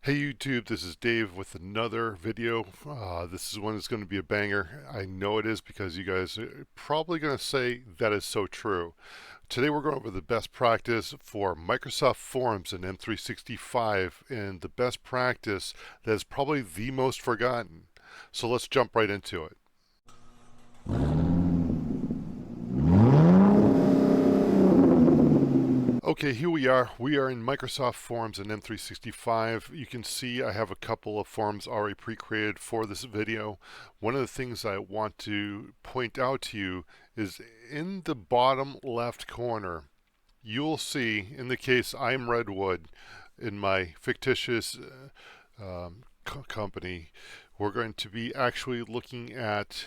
Hey YouTube, this is Dave with another video. This is one that's going to be a banger. I know it is because you guys are probably going to say that is so true. Today we're going over the best practice for Microsoft Forms in M365 and the best practice that is probably the most forgotten. So let's jump right into it. Okay, here we are. We are in Microsoft Forms in M365. You can see I have a couple of forms already pre-created for this video. One of the things I want to point out to you is in the bottom left corner, you'll see, in the case I'm Redwood, in my fictitious company, we're going to be actually looking at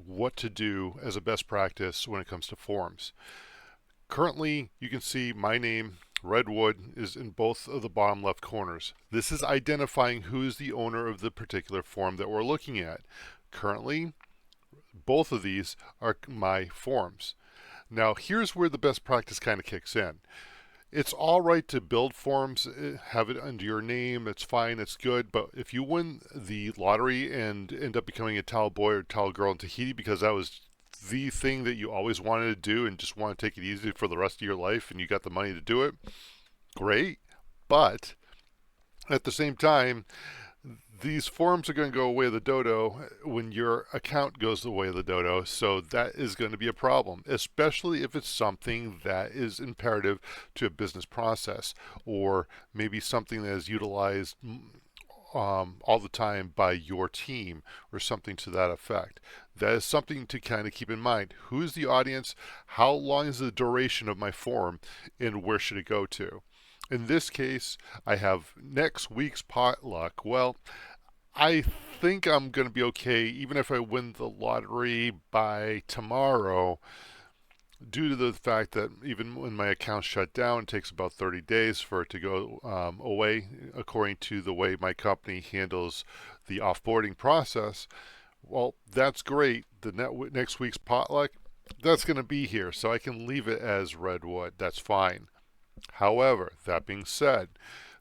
what to do as a best practice when it comes to forms. Currently, you can see my name, Redwood, is in both of the bottom left corners. This is identifying who is the owner of the particular form that we're looking at. Currently, both of these are my forms. Now, here's where the best practice kind of kicks in. It's all right to build forms, have it under your name, it's fine, it's good, but if you win the lottery and end up becoming a towel boy or towel girl in Tahiti because that was the thing that you always wanted to do and just want to take it easy for the rest of your life and you got the money to do it, great. But at the same time, these forms are going to go away the dodo when your account goes the way of the dodo, so that is going to be a problem, especially if it's something that is imperative to a business process or maybe something that is utilized all the time by your team or something to that effect. That is something to kind of keep in mind. Who is the audience? How long is the duration of my form? And where should it go to? In this case, I have next week's potluck. Well, I think I'm going to be okay even if I win the lottery by tomorrow, due to the fact that even when my account's shut down, it takes about 30 days for it to go away, according to the way my company handles the offboarding process. Well, that's great. The next week's potluck, that's going to be here, so I can leave it as Redwood. That's fine. However, that being said,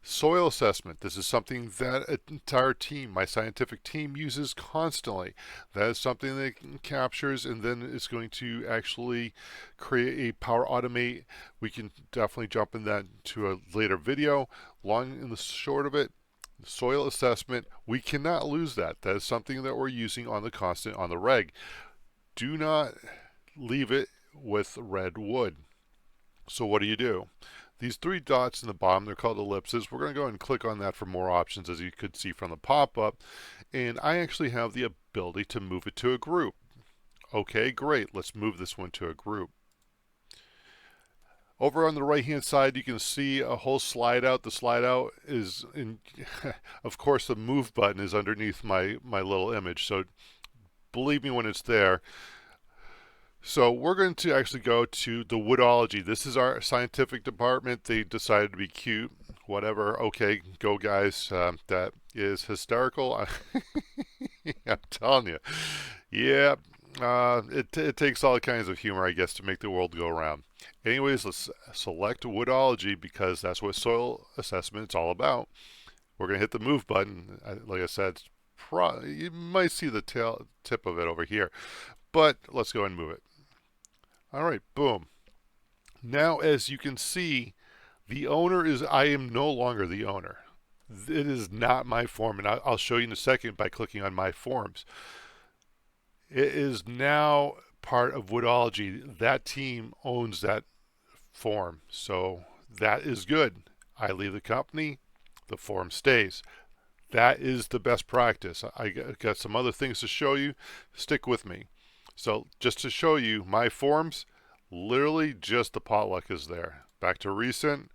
soil assessment. This is something that an entire team, my scientific team, uses constantly. That is something that it captures and then it's going to actually create a Power Automate. We can definitely jump in that to a later video. Long and the short of it, soil assessment, we cannot lose that. That is something that we're using on the constant, on the reg. Do not leave it with red wood. So what do? These three dots in the bottom, they're called ellipses. We're going to go ahead and click on that for more options, as you could see from the pop-up. And I actually have the ability to move it to a group. Okay, great. Let's move this one to a group. Over on the right-hand side, you can see a whole slide out. The slide out is, in, of course, the move button is underneath my little image. So believe me when it's there. So we're going to actually go to the woodology. This is our scientific department. They decided to be cute. Whatever. Okay, go guys. That is hysterical. I'm telling you. Yeah, it takes all kinds of humor, I guess, to make the world go around. Anyways, let's select woodology because that's what soil assessment is all about. We're going to hit the move button. Like I said, you might see the tip of it over here. But let's go and move it. All right, boom. Now, as you can see, the owner is, I am no longer the owner. It is not my form, and I'll show you in a second by clicking on my forms. It is now part of Woodology. That team owns that form, so that is good. I leave the company, the form stays. That is the best practice. I got some other things to show you. Stick with me. So just to show you my forms, literally just the potluck is there. Back to recent,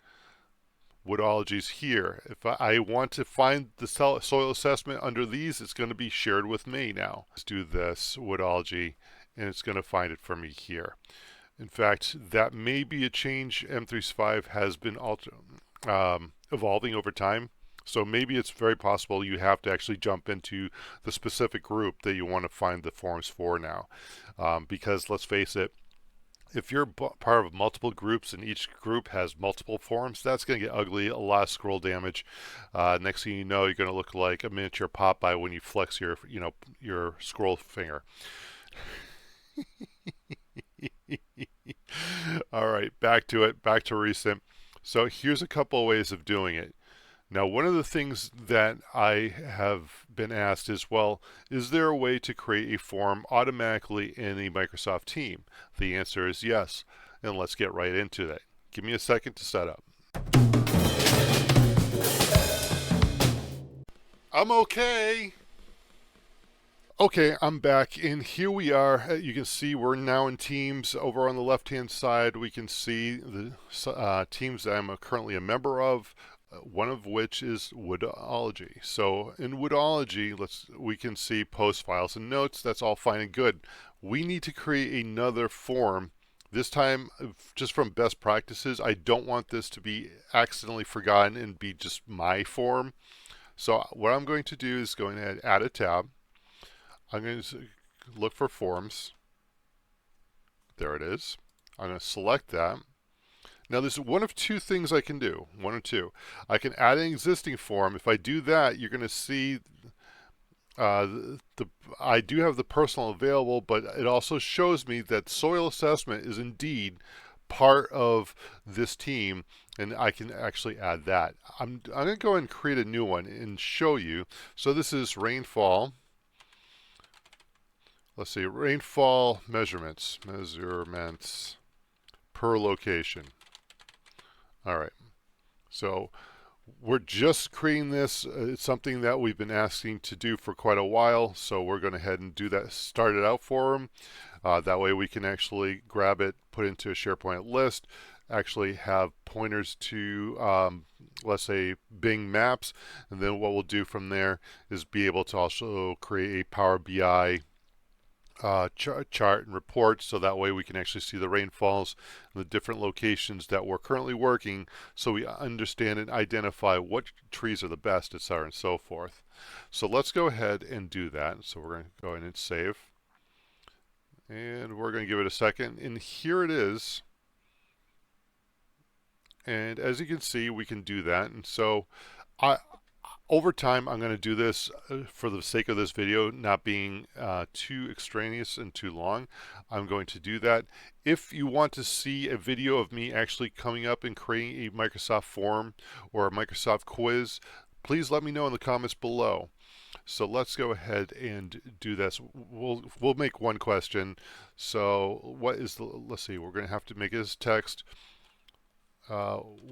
Woodology's here. If I want to find the soil assessment under these, it's going to be shared with me now. Let's do this, Woodology, and it's going to find it for me here. In fact, that may be a change. M365 has been evolving over time. So maybe it's very possible you have to actually jump into the specific group that you want to find the forms for now. Because let's face it, If you're part of multiple groups and each group has multiple forms, that's going to get ugly, a lot of scroll damage. Next thing you know, you're going to look like a miniature Popeye when you flex your, your scroll finger. All right, back to it, back to recent. So here's a couple of ways of doing it. Now, one of the things that I have been asked is, well, is there a way to create a form automatically in a Microsoft team? The answer is yes, and let's get right into that. Give me a second to set up. I'm okay. Okay, I'm back, and here we are. You can see we're now in teams. Over on the left-hand side, we can see the teams that I'm currently a member of. One of which is Woodology. So in Woodology, we can see post files and notes. That's all fine and good. We need to create another form. This time, just from best practices, I don't want this to be accidentally forgotten and be just my form. So what I'm going to do is going to add a tab. I'm going to look for forms. There it is. I'm going to select that. Now there's one of two things I can do. One or two. I can add an existing form. If I do that, you're going to see I do have the personal available, but it also shows me that soil assessment is indeed part of this team, and I can actually add that. I'm going to go and create a new one and show you. So this is rainfall. Let's see, rainfall measurements per location. All right. So we're just creating this. It's something that we've been asking to do for quite a while. So we're going to head and do that, start it out for them. That way we can actually grab it, put it into a SharePoint list, actually have pointers to, let's say, Bing Maps. And then what we'll do from there is be able to also create a Power BI chart and report, so that way we can actually see the rainfalls in the different locations that we're currently working, so we understand and identify what trees are the best, etc., and so forth. So let's go ahead and do that. So we're going to go ahead and save, and we're going to give it a second, and here it is. And as you can see, we can do that. And so over time, I'm going to do this for the sake of this video not being too extraneous and too long. I'm going to do that. If you want to see a video of me actually coming up and creating a Microsoft form or a Microsoft quiz, please let me know in the comments below. So let's go ahead and do this. We'll make one question. So what is the, let's see, we're going to have to make it as text.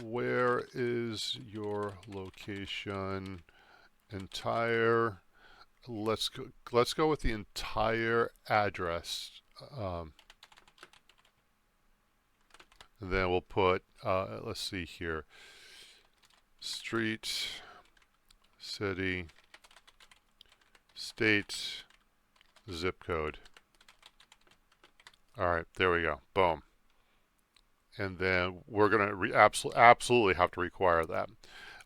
Where is your location? Entire. Let's go with the entire address. And then we'll put. Let's see here. Street, city, state, zip code. All right, there we go. Boom. And then we're going to absolutely have to require that.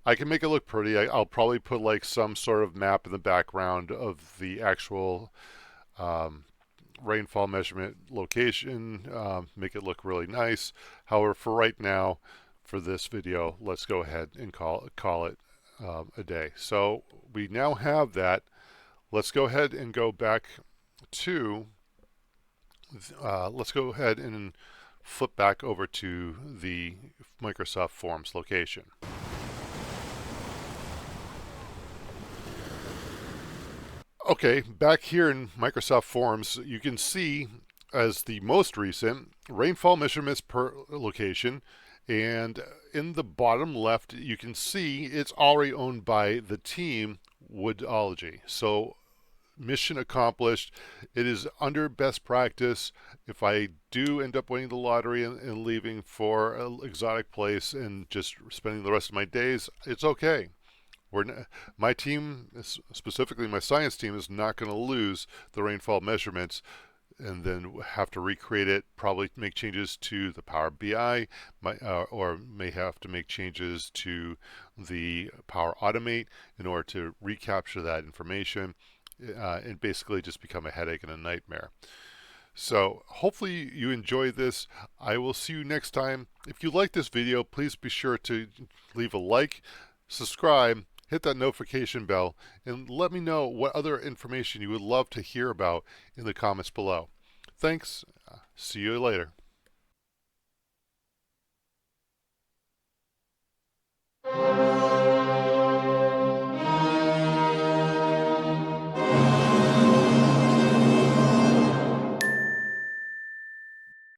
I can make it look pretty. I'll probably put like some sort of map in the background of the actual rainfall measurement location, make it look really nice. However, for right now, for this video, let's go ahead and call it a day. So we now have that. Let's go ahead and go back to, let's go ahead and flip back over to the Microsoft Forms location. Okay, back here in Microsoft Forms, you can see as the most recent rainfall measurements per location, and in the bottom left you can see it's already owned by the team Woodology. So mission accomplished. It is under best practice. If I do end up winning the lottery and leaving for an exotic place and just spending the rest of my days, it's okay. My team, specifically my science team, is not going to lose the rainfall measurements and then have to recreate it, probably make changes to the Power BI, or may have to make changes to the Power Automate in order to recapture that information, and basically just become a headache and a nightmare. So hopefully you enjoy this. I will see you next time. If you like this video, please be sure to leave a like, subscribe, hit that notification bell, and let me know what other information you would love to hear about in the comments below. Thanks. See you later.